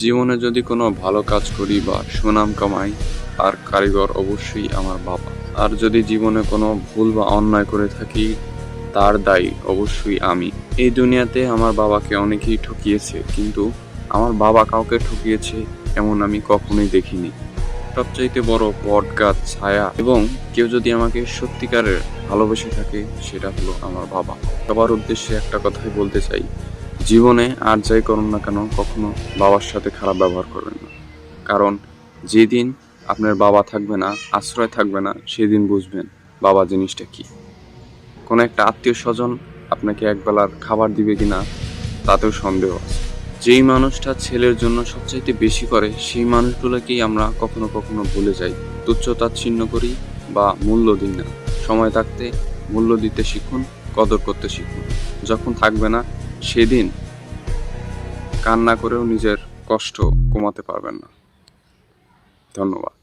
জীবনে যদি কোনো ভালো কাজ করি বা সুনাম কামাই, তার কারিগর অবশ্যই আমার বাবা। আর যদি জীবনে কোনো ভুল বা অন্যায় করে থাকি, তার দায়ী অবশ্যই আমি। এই দুনিয়াতে আমার বাবাকে অনেকেই ঠকিয়েছে, কিন্তু আমার বাবা কাউকে ঠকিয়েছে এমন আমি কখনোই দেখিনি। সবচাইতে বড় বটগাছ ছায়া এবং কেউ যদি আমাকে সত্যিকারের ভালোবেসে থাকে, সেটা হলো আমার বাবা। সবার উদ্দেশ্যে একটা কথাই বলতে চাই, জীবনে আর যাই করুন না কেন কখনো বাবার সাথে খারাপ ব্যবহার করবেন না। কারণ যেদিন আপনার বাবা থাকবে না, আশ্রয় থাকবে না, সেদিন বুঝবেন বাবা জিনিসটা কি। কোনো একটা আত্মীয় স্বজন আপনাকে একবেলার খাবার দিবে কিনা তাতেও সন্দেহ আছে। যেই মানুষটা ছেলের জন্য সবচাইতে বেশি করে, সেই মানুষগুলোকেই আমরা কখনো কখনো ভুলে যাই, তুচ্ছ-তাচ্ছিল্য করি বা মূল্য দিই না। সময় থাকতে মূল্য দিতে শিখুন, কদর করতে শিখুন। যখন থাকবে না, সেদিন কান্না করেও নিজের কষ্ট কমাতে পারবেন না। ধন্যবাদ।